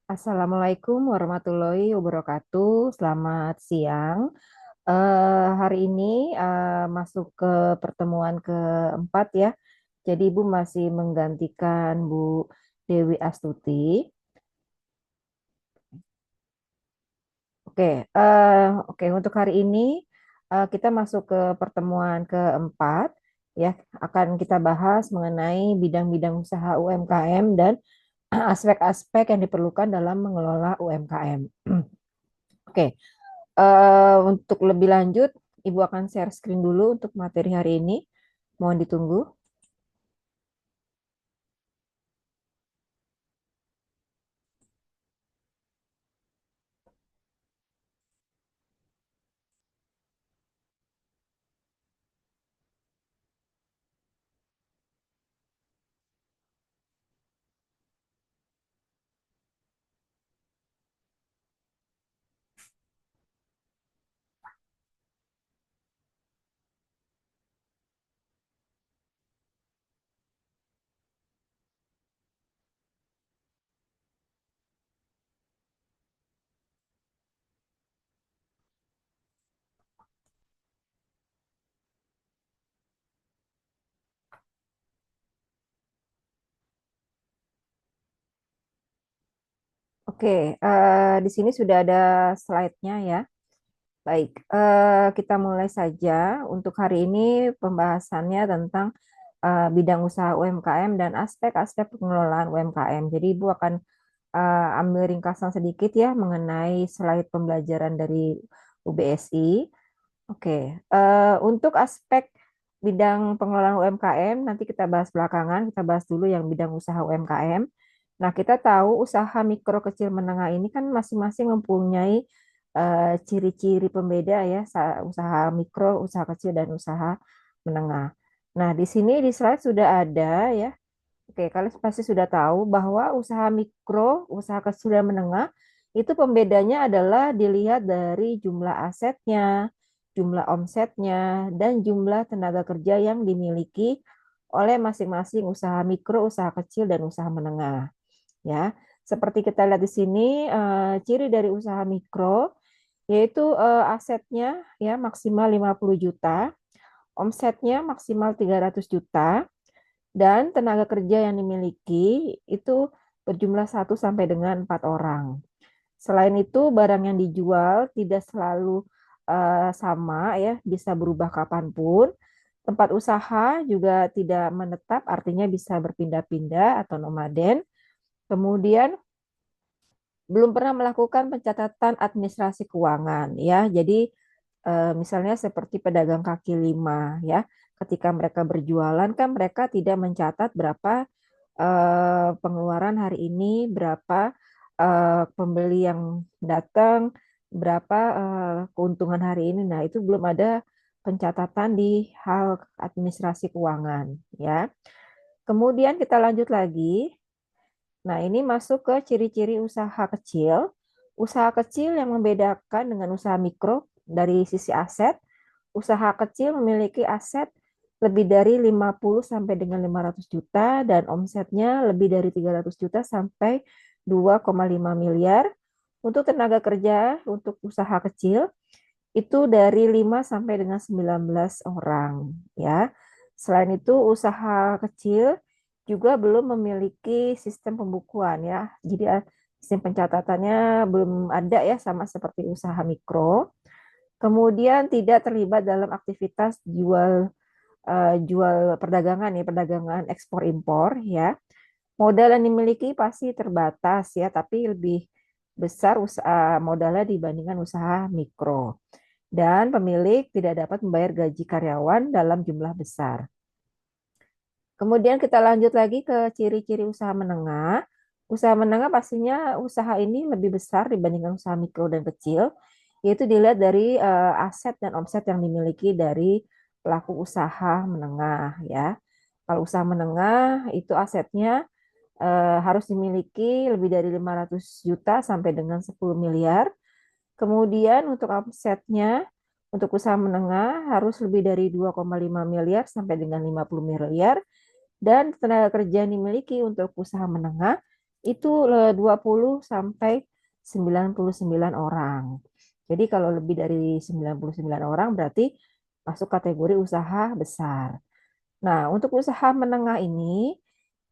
Assalamualaikum warahmatullahi wabarakatuh. Selamat siang. Hari ini masuk ke pertemuan keempat ya. Jadi Ibu masih menggantikan Bu Dewi Astuti. Oke, oke untuk hari ini kita masuk ke pertemuan keempat ya. Akan kita bahas mengenai bidang-bidang usaha UMKM dan aspek-aspek yang diperlukan dalam mengelola UMKM. Oke. Untuk lebih lanjut, Ibu akan share screen dulu untuk materi hari ini. Mohon ditunggu. Oke, di sini sudah ada slide-nya ya. Baik, kita mulai saja. Untuk hari ini pembahasannya tentang bidang usaha UMKM dan aspek-aspek pengelolaan UMKM. Jadi Ibu akan ambil ringkasan sedikit ya mengenai slide pembelajaran dari UBSI. Oke, untuk aspek bidang pengelolaan UMKM nanti kita bahas belakangan. Kita bahas dulu yang bidang usaha UMKM. Nah, kita tahu usaha mikro kecil menengah ini kan masing-masing mempunyai ciri-ciri pembeda ya, usaha mikro, usaha kecil dan usaha menengah. Nah, di sini di slide sudah ada ya. Oke, kalian pasti sudah tahu bahwa usaha mikro, usaha kecil dan menengah itu pembedanya adalah dilihat dari jumlah asetnya, jumlah omsetnya, dan jumlah tenaga kerja yang dimiliki oleh masing-masing usaha mikro, usaha kecil, dan usaha menengah. Ya, seperti kita lihat di sini, ciri dari usaha mikro yaitu asetnya ya maksimal 50 juta, omsetnya maksimal 300 juta, dan tenaga kerja yang dimiliki itu berjumlah 1 sampai dengan 4 orang. Selain itu, barang yang dijual tidak selalu sama ya, bisa berubah kapanpun. Tempat usaha juga tidak menetap, artinya bisa berpindah-pindah atau nomaden. Kemudian belum pernah melakukan pencatatan administrasi keuangan ya. Jadi misalnya seperti pedagang kaki lima ya, ketika mereka berjualan kan mereka tidak mencatat berapa pengeluaran hari ini, berapa pembeli yang datang, berapa keuntungan hari ini. Nah, itu belum ada pencatatan di hal administrasi keuangan ya. Kemudian kita lanjut lagi. Nah, ini masuk ke ciri-ciri usaha kecil. Usaha kecil yang membedakan dengan usaha mikro dari sisi aset. Usaha kecil memiliki aset lebih dari 50 sampai dengan 500 juta dan omsetnya lebih dari 300 juta sampai 2,5 miliar. Untuk tenaga kerja untuk usaha kecil itu dari 5 sampai dengan 19 orang ya. Selain itu usaha kecil juga belum memiliki sistem pembukuan ya. Jadi sistem pencatatannya belum ada ya sama seperti usaha mikro. Kemudian tidak terlibat dalam aktivitas jual perdagangan ya, perdagangan ekspor impor ya. Modal yang dimiliki pasti terbatas ya, tapi lebih besar usaha modalnya dibandingkan usaha mikro. Dan pemilik tidak dapat membayar gaji karyawan dalam jumlah besar. Kemudian kita lanjut lagi ke ciri-ciri usaha menengah. Usaha menengah pastinya usaha ini lebih besar dibandingkan usaha mikro dan kecil, yaitu dilihat dari aset dan omset yang dimiliki dari pelaku usaha menengah ya. Kalau usaha menengah itu asetnya harus dimiliki lebih dari 500 juta sampai dengan 10 miliar. Kemudian untuk omsetnya untuk usaha menengah harus lebih dari 2,5 miliar sampai dengan 50 miliar dan tenaga kerja yang dimiliki untuk usaha menengah itu 20 sampai 99 orang. Jadi kalau lebih dari 99 orang berarti masuk kategori usaha besar. Nah, untuk usaha menengah ini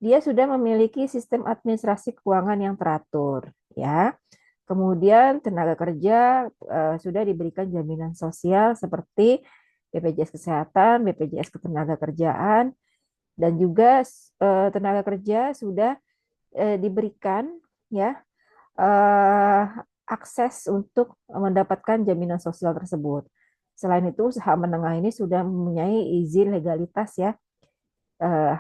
dia sudah memiliki sistem administrasi keuangan yang teratur, ya. Kemudian tenaga kerja sudah diberikan jaminan sosial seperti BPJS Kesehatan, BPJS Ketenagakerjaan, dan juga tenaga kerja sudah diberikan ya eh, akses untuk mendapatkan jaminan sosial tersebut. Selain itu, usaha menengah ini sudah mempunyai izin legalitas ya,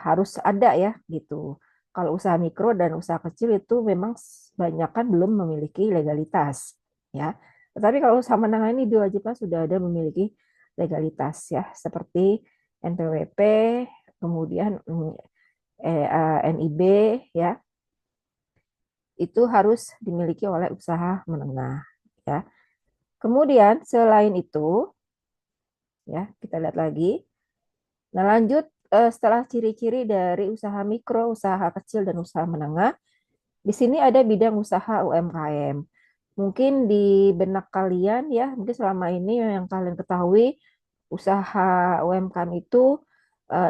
harus ada ya gitu. Kalau usaha mikro dan usaha kecil itu memang banyak kan belum memiliki legalitas ya. Tetapi kalau usaha menengah ini diwajibkan sudah ada memiliki legalitas ya, seperti NPWP, kemudian NIB ya, itu harus dimiliki oleh usaha menengah ya. Kemudian selain itu ya, kita lihat lagi. Nah, lanjut setelah ciri-ciri dari usaha mikro, usaha kecil dan usaha menengah, di sini ada bidang usaha UMKM. Mungkin di benak kalian ya, mungkin selama ini yang kalian ketahui usaha UMKM itu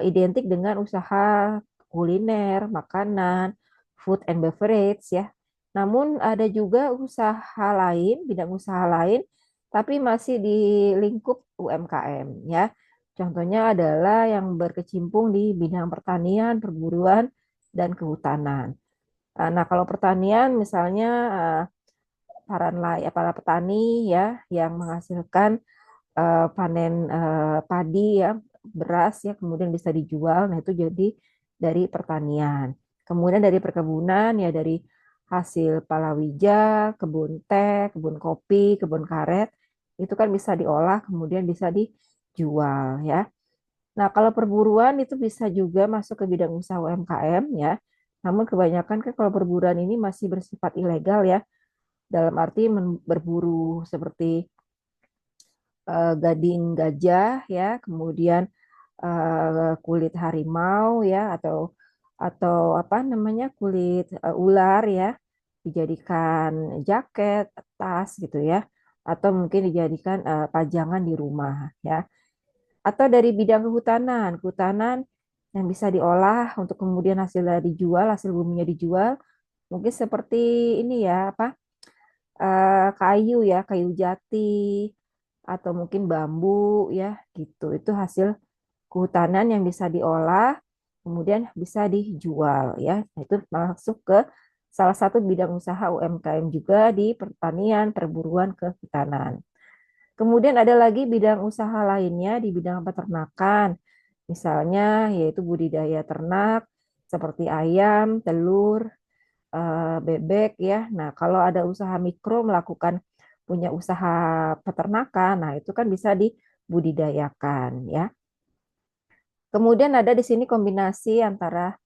identik dengan usaha kuliner, makanan, food and beverage ya. Namun ada juga usaha lain, bidang usaha lain, tapi masih di lingkup UMKM ya. Contohnya adalah yang berkecimpung di bidang pertanian, perburuan, dan kehutanan. Nah, kalau pertanian misalnya para petani ya yang menghasilkan panen padi ya, beras ya, kemudian bisa dijual. Nah, itu jadi dari pertanian. Kemudian dari perkebunan ya dari hasil palawija, kebun teh, kebun kopi, kebun karet, itu kan bisa diolah kemudian bisa dijual ya. Nah, kalau perburuan itu bisa juga masuk ke bidang usaha UMKM ya. Namun kebanyakan kan kalau perburuan ini masih bersifat ilegal ya, dalam arti berburu seperti gading gajah ya, kemudian kulit harimau ya, atau apa namanya kulit ular ya, dijadikan jaket, tas gitu ya, atau mungkin dijadikan pajangan di rumah ya. Atau dari bidang kehutanan, kehutanan yang bisa diolah untuk kemudian hasilnya dijual, hasil buminya dijual, mungkin seperti ini ya apa kayu ya, kayu jati atau mungkin bambu ya gitu. Itu hasil kehutanan yang bisa diolah kemudian bisa dijual ya. Nah, itu masuk ke salah satu bidang usaha UMKM juga di pertanian, perburuan, kehutanan. Kemudian ada lagi bidang usaha lainnya di bidang peternakan. Misalnya yaitu budidaya ternak seperti ayam, telur, bebek ya. Nah, kalau ada usaha mikro melakukan punya usaha peternakan, nah itu kan bisa dibudidayakan ya. Kemudian ada di sini kombinasi antara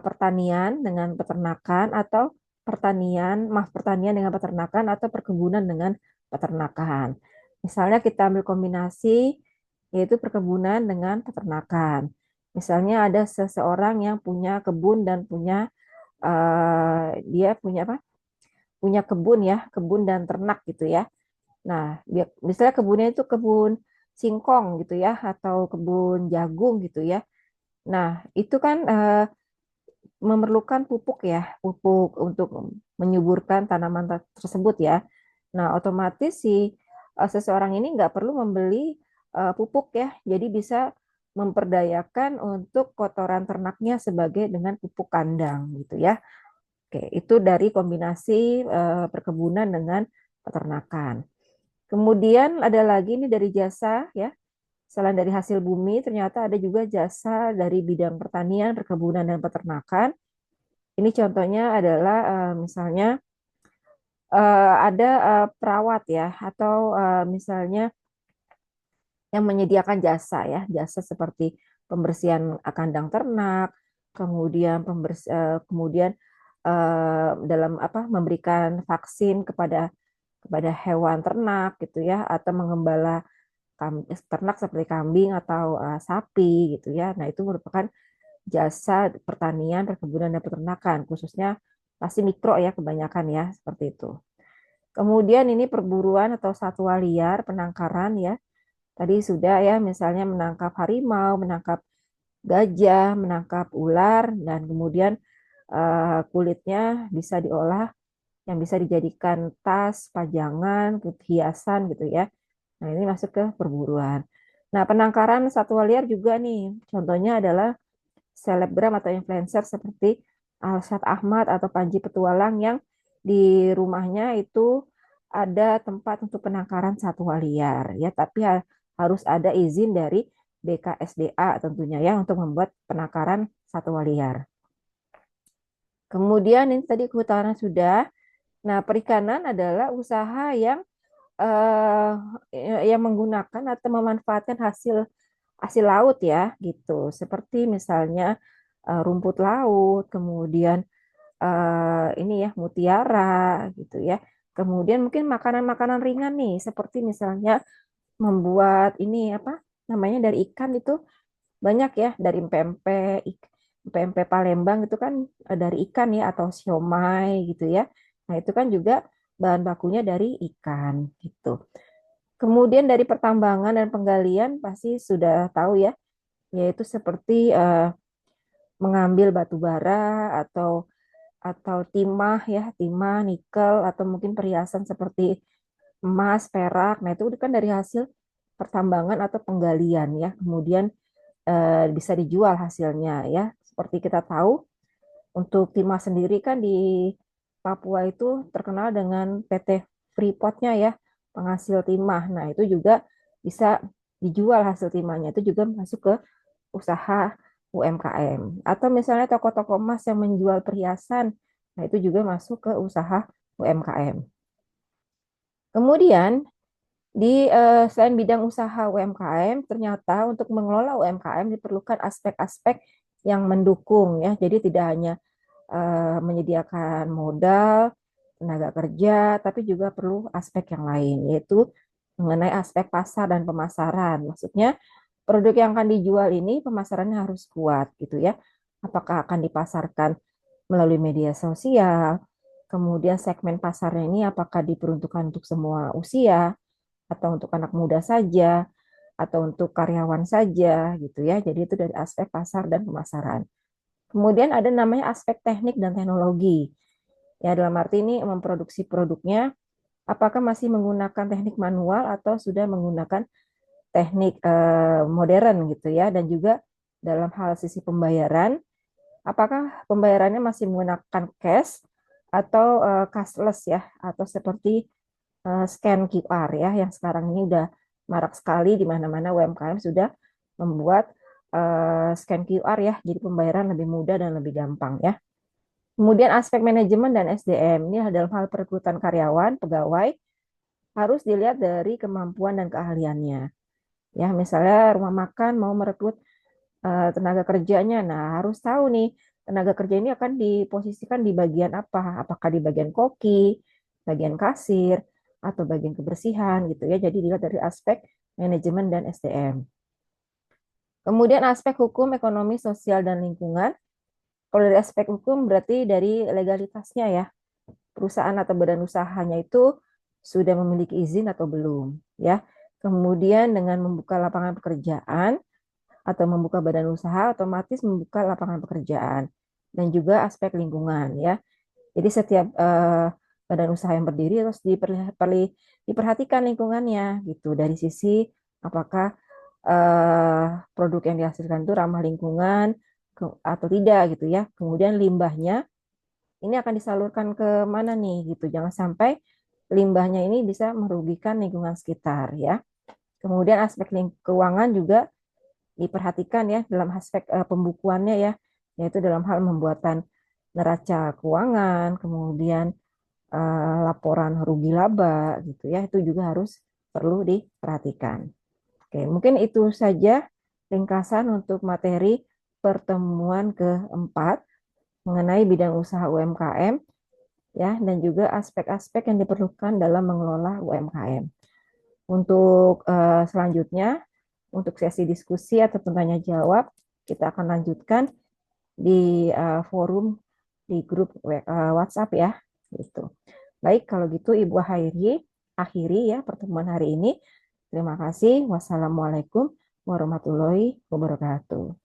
pertanian dengan peternakan atau pertanian dengan peternakan atau perkebunan dengan peternakan. Misalnya kita ambil kombinasi yaitu perkebunan dengan peternakan. Misalnya ada seseorang yang punya kebun dan punya dia punya apa? Punya kebun ya, kebun dan ternak gitu ya. Nah, misalnya kebunnya itu kebun singkong gitu ya, atau kebun jagung gitu ya. Nah, itu kan memerlukan pupuk ya, pupuk untuk menyuburkan tanaman tersebut ya. Nah, otomatis si seseorang ini nggak perlu membeli pupuk ya, jadi bisa memperdayakan untuk kotoran ternaknya sebagai dengan pupuk kandang gitu ya. Oke, itu dari kombinasi perkebunan dengan peternakan. Kemudian ada lagi nih dari jasa ya. Selain dari hasil bumi, ternyata ada juga jasa dari bidang pertanian, perkebunan, dan peternakan. Ini contohnya adalah misalnya ada perawat ya, atau misalnya yang menyediakan jasa ya, jasa seperti pembersihan kandang ternak, kemudian dalam apa memberikan vaksin kepada hewan ternak gitu ya, atau mengembala ternak seperti kambing atau sapi gitu ya. Nah, itu merupakan jasa pertanian, perkebunan dan peternakan, khususnya pasti mikro ya kebanyakan ya, seperti itu. Kemudian ini perburuan atau satwa liar, penangkaran ya. Tadi sudah ya, misalnya menangkap harimau, menangkap gajah, menangkap ular, dan kemudian kulitnya bisa diolah yang bisa dijadikan tas, pajangan, hiasan gitu ya. Nah, ini masuk ke perburuan. Nah, penangkaran satwa liar juga nih. Contohnya adalah selebgram atau influencer seperti Alshad Ahmad atau Panji Petualang yang di rumahnya itu ada tempat untuk penangkaran satwa liar ya, tapi harus ada izin dari BKSDA tentunya ya untuk membuat penangkaran satwa liar. Kemudian ini tadi kehutanan sudah. Nah, perikanan adalah usaha eh, yang menggunakan atau memanfaatkan hasil hasil laut ya gitu. Seperti misalnya rumput laut, kemudian ini ya mutiara gitu ya. Kemudian mungkin makanan-makanan ringan nih seperti misalnya membuat ini apa namanya dari ikan itu banyak ya, dari pempek, pempek Palembang itu kan dari ikan ya, atau siomay gitu ya. Nah, itu kan juga bahan bakunya dari ikan gitu. Kemudian dari pertambangan dan penggalian pasti sudah tahu ya, yaitu seperti mengambil batu bara atau timah ya, timah, nikel atau mungkin perhiasan seperti emas, perak. Nah, itu kan dari hasil pertambangan atau penggalian ya. Kemudian bisa dijual hasilnya ya. Seperti kita tahu, untuk timah sendiri kan di Papua itu terkenal dengan PT Freeport-nya ya, penghasil timah. Nah, itu juga bisa dijual hasil timahnya. Itu juga masuk ke usaha UMKM. Atau misalnya toko-toko emas yang menjual perhiasan. Nah, itu juga masuk ke usaha UMKM. Kemudian selain bidang usaha UMKM, ternyata untuk mengelola UMKM diperlukan aspek-aspek yang mendukung ya. Jadi tidak hanya menyediakan modal, tenaga kerja, tapi juga perlu aspek yang lain, yaitu mengenai aspek pasar dan pemasaran. Maksudnya produk yang akan dijual ini pemasarannya harus kuat gitu ya. Apakah akan dipasarkan melalui media sosial, kemudian segmen pasarnya ini apakah diperuntukkan untuk semua usia, atau untuk anak muda saja, atau untuk karyawan saja gitu ya. Jadi itu dari aspek pasar dan pemasaran. Kemudian ada namanya aspek teknik dan teknologi. Ya, dalam arti ini memproduksi produknya apakah masih menggunakan teknik manual atau sudah menggunakan teknik modern gitu ya. Dan juga dalam hal sisi pembayaran, apakah pembayarannya masih menggunakan cash atau cashless ya, atau seperti scan QR ya, yang sekarang ini udah marak sekali di mana-mana UMKM sudah membuat scan QR ya, jadi pembayaran lebih mudah dan lebih gampang ya. Kemudian aspek manajemen dan SDM ini dalam hal perekrutan karyawan, pegawai harus dilihat dari kemampuan dan keahliannya. Ya, misalnya rumah makan mau merekrut tenaga kerjanya, nah harus tahu nih tenaga kerja ini akan diposisikan di bagian apa? Apakah di bagian koki, bagian kasir, atau bagian kebersihan gitu ya. Jadi dilihat dari aspek manajemen dan SDM. Kemudian aspek hukum, ekonomi, sosial, dan lingkungan. Kalau dari aspek hukum berarti dari legalitasnya ya. Perusahaan atau badan usahanya itu sudah memiliki izin atau belum ya. Kemudian dengan membuka lapangan pekerjaan atau membuka badan usaha otomatis membuka lapangan pekerjaan dan juga aspek lingkungan ya. Jadi setiap badan usaha yang berdiri harus diperhatikan lingkungannya gitu dari sisi apakah produk yang dihasilkan itu ramah lingkungan atau tidak gitu ya. Kemudian limbahnya ini akan disalurkan ke mana nih gitu. Jangan sampai limbahnya ini bisa merugikan lingkungan sekitar ya. Kemudian aspek keuangan juga diperhatikan ya dalam aspek pembukuannya ya, yaitu dalam hal membuatan neraca keuangan, kemudian laporan rugi laba gitu ya, itu juga harus perlu diperhatikan. Oke, mungkin itu saja ringkasan untuk materi pertemuan keempat mengenai bidang usaha UMKM ya, dan juga aspek-aspek yang diperlukan dalam mengelola UMKM. Untuk selanjutnya, untuk sesi diskusi atau tanya jawab, kita akan lanjutkan di forum di grup WhatsApp ya, gitu. Baik, kalau gitu Ibu akhiri ya pertemuan hari ini. Terima kasih. Wassalamualaikum warahmatullahi wabarakatuh.